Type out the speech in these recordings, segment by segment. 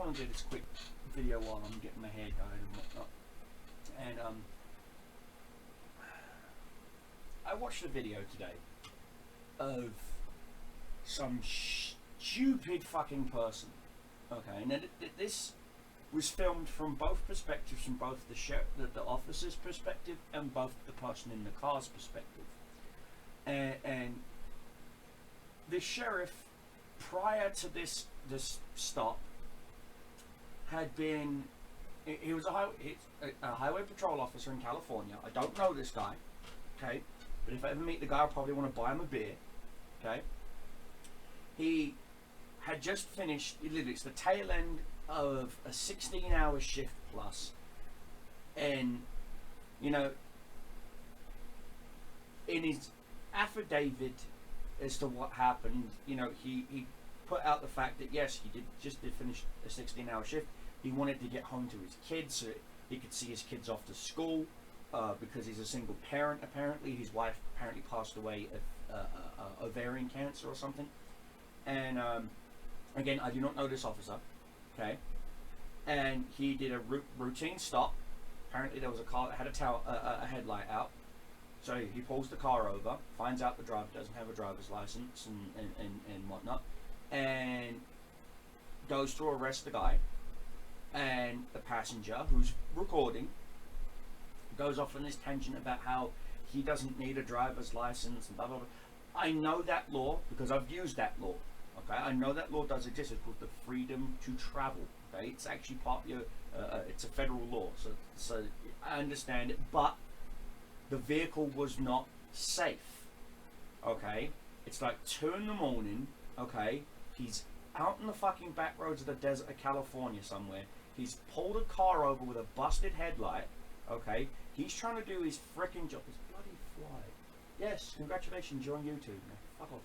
want to do this quick video while I'm getting my hair dyed and whatnot. And I watched a video today of some stupid fucking person. Okay, and this was filmed from both perspectives, from both the officer's perspective and both the person in the car's perspective. And the sheriff, prior to this stop, had been, he was a highway patrol officer in California. I don't know this guy, okay, but if I ever meet the guy, I'll probably want to buy him a beer, okay. He had just finished, it's the tail end of a 16-hour shift plus, and you know, in his affidavit as to what happened, you know, he put out the fact that yes, he just did finish a 16-hour shift. He wanted to get home to his kids so he could see his kids off to school, because he's a single parent. Apparently his wife apparently passed away of ovarian cancer or something. And again, I do not know this officer, okay, and he did a routine stop. Apparently there was a car that had a headlight out, so he pulls the car over, finds out the driver doesn't have a driver's license and whatnot, and goes to arrest the guy. And the passenger, who's recording, goes off on this tangent about how he doesn't need a driver's license and blah blah blah. I know that law because I've used that law. Okay, I know that law does exist. It's called the freedom to travel. Okay, it's actually part of your, it's a federal law. So I understand it, but the vehicle was not safe. Okay, it's like 2 in the morning. Okay, he's out in the fucking back roads of the desert of California somewhere. He's pulled a car over with a busted headlight. Okay, he's trying to do his freaking job. This bloody fly. Yes, congratulations, you're on YouTube, man. Fuck off.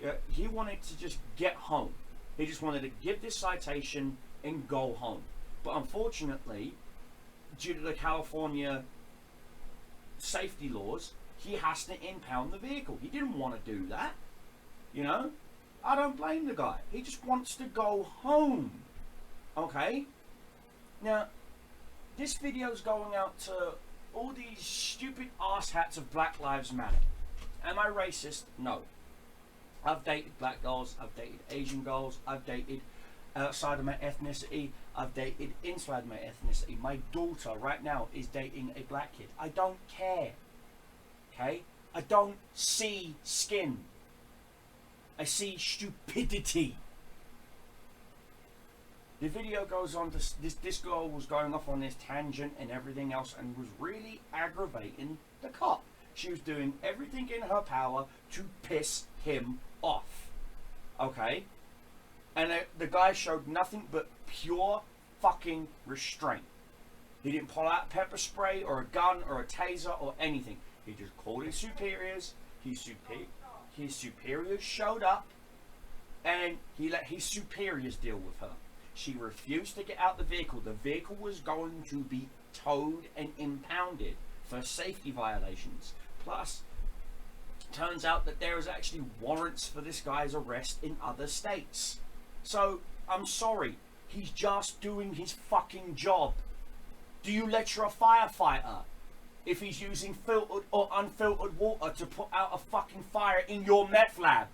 Yeah, he wanted to just get home. He just wanted to give this citation and go home. But unfortunately, due to the California safety laws, he has to impound the vehicle. He didn't want to do that. You know? I don't blame the guy. He just wants to go home. Okay? Now, this video's going out to all these stupid asshats of Black Lives Matter. Am I racist? No. I've dated black girls, I've dated Asian girls, I've dated outside of my ethnicity, I've dated inside my ethnicity. My daughter right now is dating a black kid. I don't care. Okay? I don't see skin. I see stupidity. The video goes on to this girl was going off on this tangent and everything else and was really aggravating the cop. She was doing everything in her power to piss him off. Okay? And the guy showed nothing but pure fucking restraint. He didn't pull out pepper spray or a gun or a taser or anything. He just called his superiors. His superiors showed up and he let his superiors deal with her. She refused to get out the vehicle. The vehicle was going to be towed and impounded for safety violations. Plus, turns out that there is actually warrants for this guy's arrest in other states. So, I'm sorry, he's just doing his fucking job. Do you lecture a firefighter if he's using filtered or unfiltered water to put out a fucking fire in your meth lab?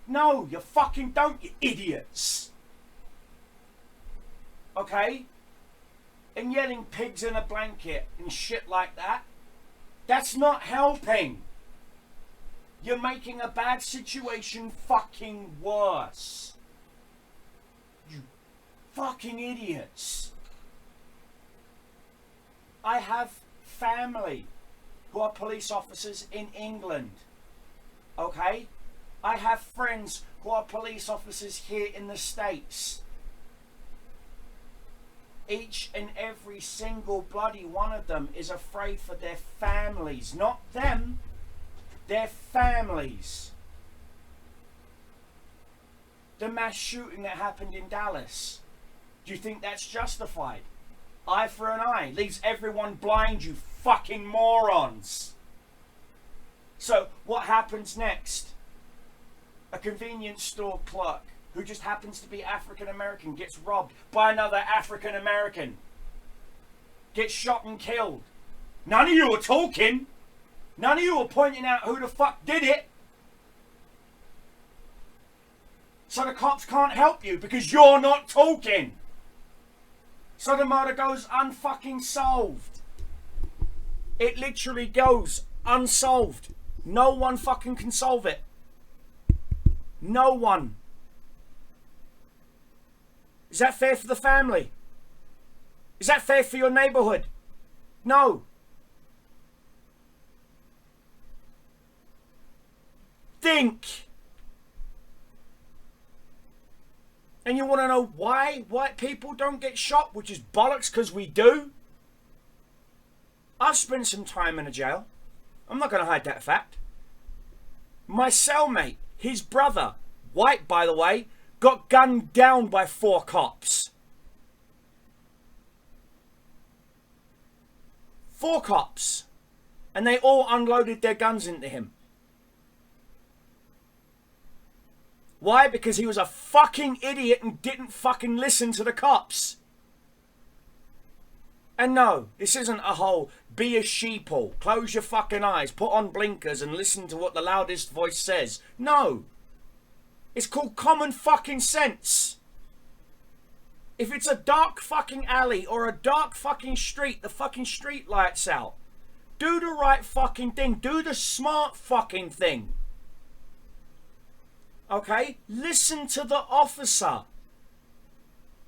No, you fucking don't, you idiots. Okay? And yelling pigs in a blanket and shit like that, that's not helping. You're making a bad situation fucking worse. You fucking idiots. I have family who are police officers in England. Okay? I have friends who are police officers here in the States. Each and every single bloody one of them is afraid for their families. Not them, their families. The mass shooting that happened in Dallas, do you think that's justified? Eye for an eye leaves everyone blind, you fucking morons. So what happens next? A convenience store clerk who just happens to be African American gets robbed by another African American, gets shot and killed. None of you are talking. None of you are pointing out who the fuck did it. So the cops can't help you because you're not talking. So the murder goes unfucking solved. It literally goes unsolved. No one fucking can solve it. No one. Is that fair for the family? Is that fair for your neighborhood? No. Think. And you want to know why white people don't get shot, which is bollocks, because we do? I've spent some time in a jail. I'm not going to hide that fact. My cellmate, his brother, white by the way, got gunned down by 4 cops. 4 cops. And they all unloaded their guns into him. Why? Because he was a fucking idiot and didn't fucking listen to the cops. And no, this isn't a whole be a sheeple, close your fucking eyes, put on blinkers and listen to what the loudest voice says. No. It's called common fucking sense. If it's a dark fucking alley or a dark fucking street, the fucking street lights out. Do the right fucking thing. Do the smart fucking thing. Okay? Listen to the officer.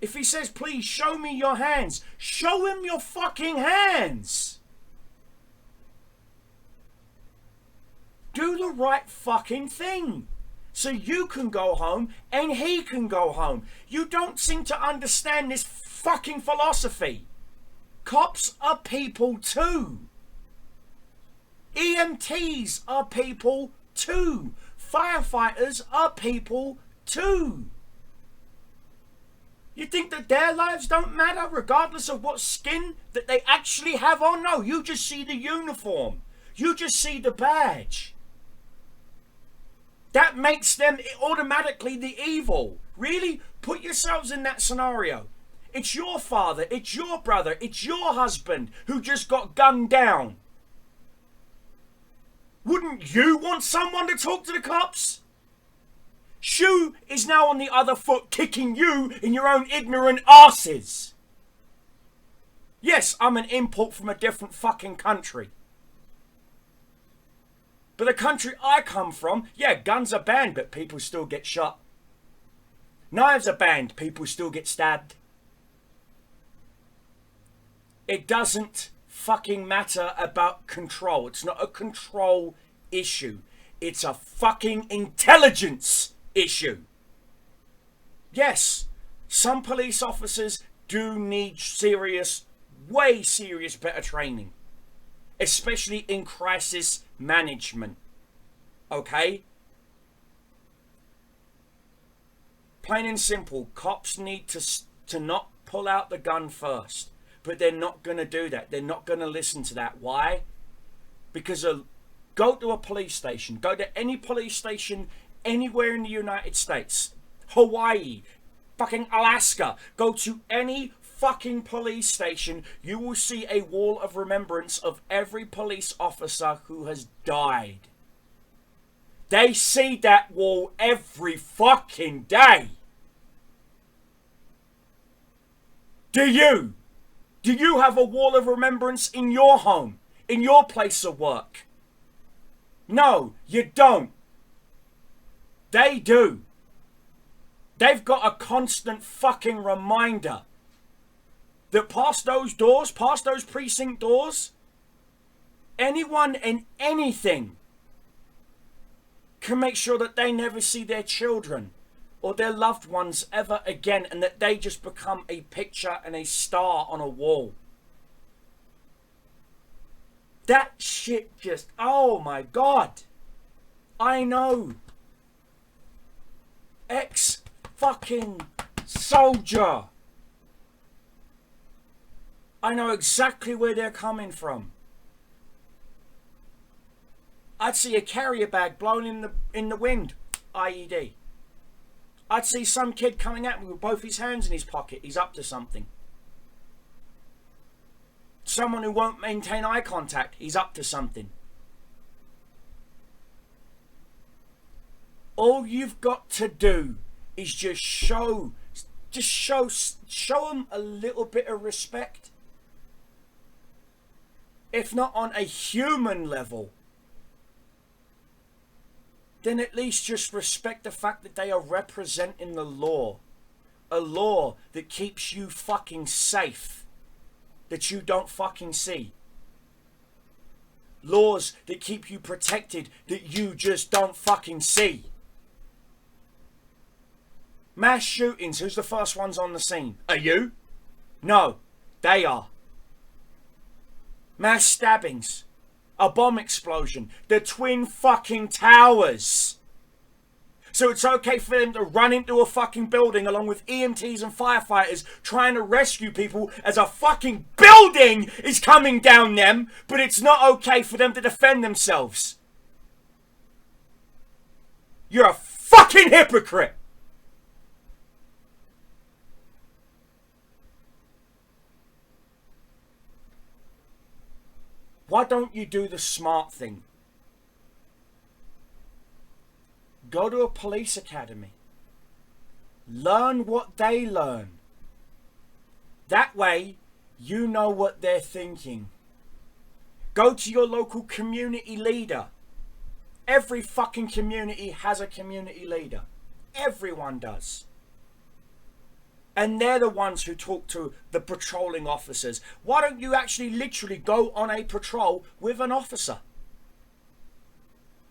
If he says, please show me your hands, show him your fucking hands. Do the right fucking thing. So you can go home and he can go home. You don't seem to understand this fucking philosophy. Cops are people too. EMTs are people too. Firefighters are people too. You think that their lives don't matter regardless of what skin that they actually have on? No, you just see the uniform. You just see the badge. That makes them automatically the evil. Really? Put yourselves in that scenario. It's your father, it's your brother, it's your husband who just got gunned down. Wouldn't you want someone to talk to the cops? Shoe is now on the other foot kicking you in your own ignorant arses. Yes, I'm an import from a different fucking country. But the country I come from, yeah, guns are banned, but people still get shot. Knives are banned, people still get stabbed. It doesn't fucking matter about control. It's not a control issue. It's a fucking intelligence issue. Yes, some police officers do need serious, way serious better training. Especially in crisis management. Okay? Plain and simple, cops need to not pull out the gun first. But they're not going to do that. They're not going to listen to that. Why? Because go to a police station. Go to any police station anywhere in the United States. Hawaii. Fucking Alaska. Go to any fucking police station. You will see a wall of remembrance of every police officer who has died. They see that wall every fucking day. Do you? Do you have a wall of remembrance in your home? In your place of work? No, you don't. They do. They've got a constant fucking reminder that past those doors, past those precinct doors, anyone and anything can make sure that they never see their children or their loved ones ever again, and that they just become a picture and a star on a wall. That shit just, oh my God. I know. Ex-fucking soldier. I know exactly where they're coming from. I'd see a carrier bag blown in the wind. IED. I'd see some kid coming at me with both his hands in his pocket. He's up to something. Someone who won't maintain eye contact. He's up to something. All you've got to do is just show them a little bit of respect. If not on a human level, then at least just respect the fact that they are representing the law. A law that keeps you fucking safe, that you don't fucking see. Laws that keep you protected, that you just don't fucking see. Mass shootings, who's the first ones on the scene? Are you? No, they are. Mass stabbings, a bomb explosion, the Twin fucking Towers. So it's okay for them to run into a fucking building along with EMTs and firefighters trying to rescue people as a fucking building is coming down them, but it's not okay for them to defend themselves. You're a fucking hypocrite. Why don't you do the smart thing? Go to a police academy. Learn what they learn. That way, you know what they're thinking. Go to your local community leader. Every fucking community has a community leader. Everyone does. And they're the ones who talk to the patrolling officers. Why don't you actually literally go on a patrol with an officer?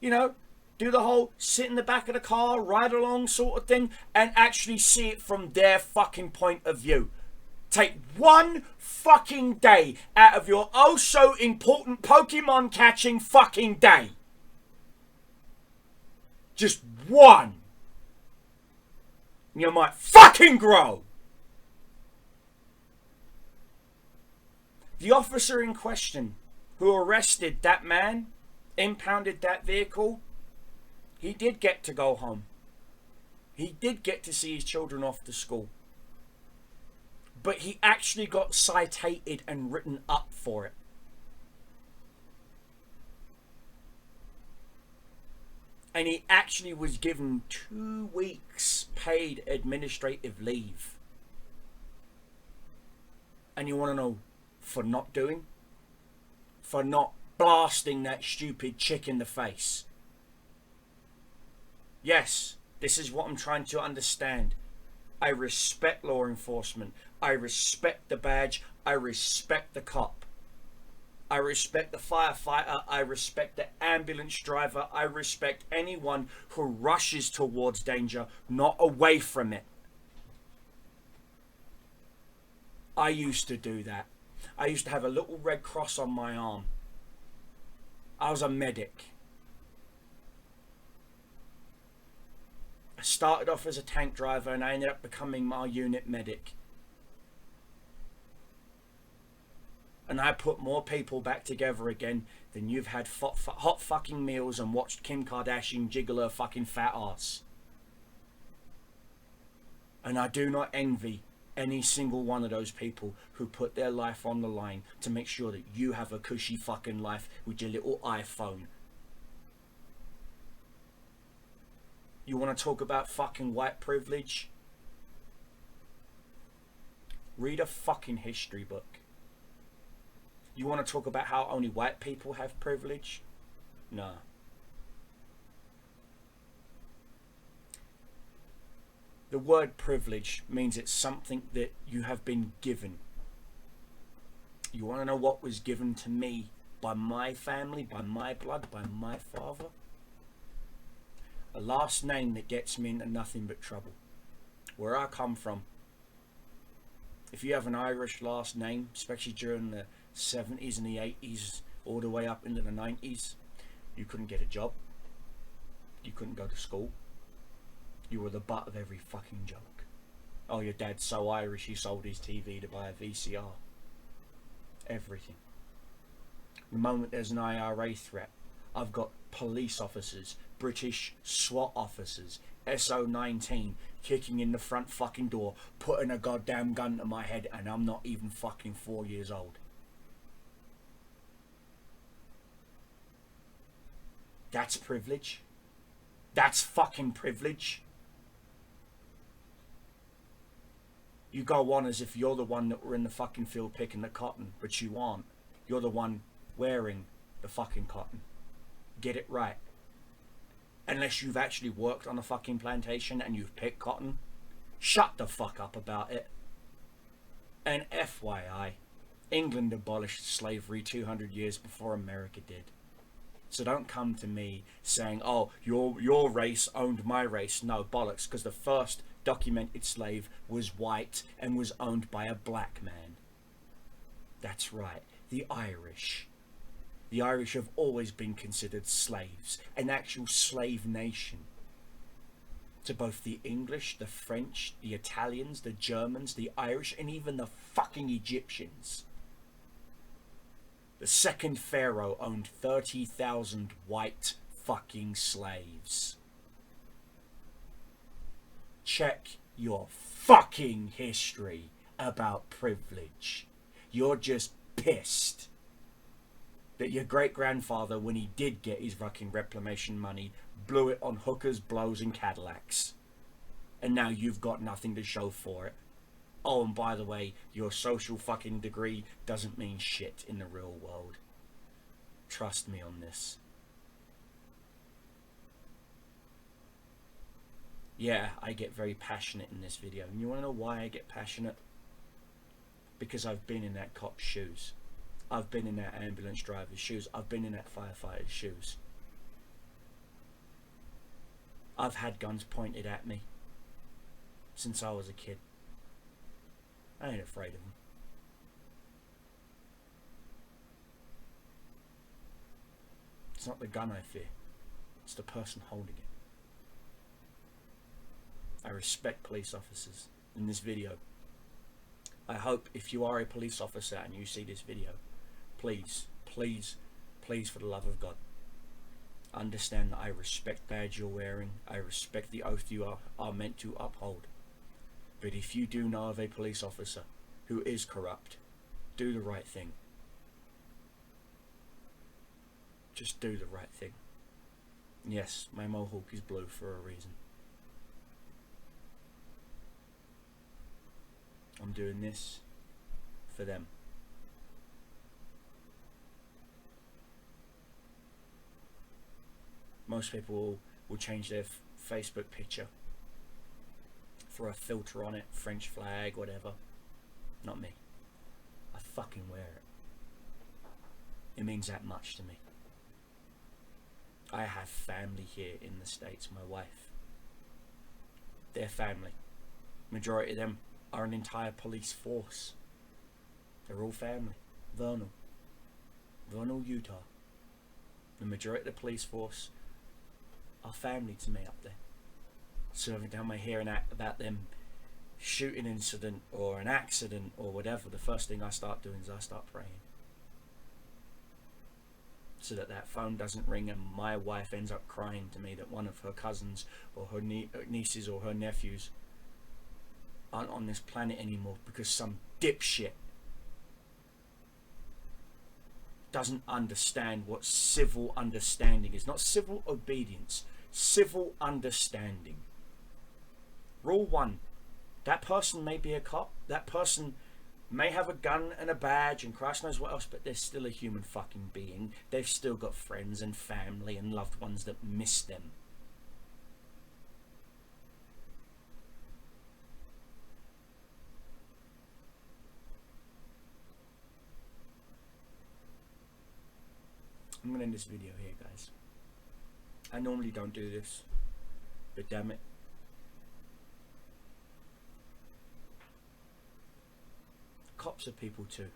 You know, do the whole sit in the back of the car, ride along sort of thing, and actually see it from their fucking point of view. Take one fucking day out of your oh so important Pokemon catching fucking day. Just one. You might fucking grow. The officer in question who arrested that man, impounded that vehicle, he did get to go home. He did get to see his children off to school. But he actually got cited and written up for it. And he actually was given 2 weeks paid administrative leave. And you want to know, for not doing? For not blasting that stupid chick in the face. Yes, this is what I'm trying to understand. I respect law enforcement. I respect the badge. I respect the cop. I respect the firefighter. I respect the ambulance driver. I respect anyone who rushes towards danger, not away from it. I used to do that. I used to have a little red cross on my arm. I was a medic. I started off as a tank driver and I ended up becoming my unit medic. And I put more people back together again than you've had hot fucking meals and watched Kim Kardashian jiggle her fucking fat ass. And I do not envy any single one of those people who put their life on the line to make sure that you have a cushy fucking life with your little iPhone. You want to talk about fucking white privilege? Read a fucking history book. You want to talk about how only white people have privilege? No. The word privilege means it's something that you have been given. You want to know what was given to me by my family, by my blood, by my father? A last name that gets me into nothing but trouble. Where I come from, if you have an Irish last name, especially during the 70s and the 80s, all the way up into the 90s, you couldn't get a job. You couldn't go to school. You were the butt of every fucking joke. Oh, your dad's so Irish, he sold his TV to buy a VCR. Everything. The moment there's an IRA threat, I've got police officers British SWAT officers, SO19, kicking in the front fucking door, putting a goddamn gun to my head, and I'm not even fucking 4 years old. That's privilege. That's fucking privilege. You go on as if you're the one that were in the fucking field picking the cotton, but you aren't. You're the one wearing the fucking cotton. Get it right. Unless you've actually worked on a fucking plantation and you've picked cotton, shut the fuck up about it. And FYI, England abolished slavery 200 years before America did. So don't come to me saying, oh, your race owned my race. No, bollocks, because the first documented slave was white and was owned by a black man. That's right, the Irish. The Irish have always been considered slaves, an actual slave nation. To both the English, the French, the Italians, the Germans, the Irish, and even the fucking Egyptians. The second pharaoh owned 30,000 white fucking slaves. Check your fucking history about privilege. You're just pissed that your great-grandfather, when he did get his fucking reclamation money, blew it on hookers, blows and Cadillacs. And now you've got nothing to show for it. Oh, and by the way, your social fucking degree doesn't mean shit in the real world. Trust me on this. Yeah, I get very passionate in this video. And you want to know why I get passionate? Because I've been in that cop's shoes. I've been in that ambulance driver's shoes. I've been in that firefighter's shoes. I've had guns pointed at me since I was a kid. I ain't afraid of them. It's not the gun I fear. It's the person holding it. I respect police officers in this video. I hope if you are a police officer and you see this video, please, please, please, for the love of God, understand that I respect the badge you're wearing. I respect the oath you are meant to uphold. But if you do know of a police officer who is corrupt, do the right thing. Just do the right thing. Yes, my mohawk is blue for a reason. I'm doing this for them. Most people will change their Facebook picture for a filter on it, French flag, whatever. Not me. I fucking wear it. It means that much to me. I have family here in the States, my wife. Their family. Majority of them are an entire police force. They're all family. Vernal, Utah. The majority of the police force are family to me up there. So every time I hear about them shooting incident or an accident or whatever, the first thing I start doing is I start praying. So that phone doesn't ring and my wife ends up crying to me that one of her cousins or her nieces or her nephews aren't on this planet anymore because some dipshit doesn't understand what civil understanding is. Not civil obedience, civil understanding. Rule 1, that person may be a cop, that person may have a gun and a badge and Christ knows what else, but they're still a human fucking being. They've still got friends and family and loved ones that miss them. I'm going to end this video here, guys. I normally don't do this, but damn it. Cops are people too.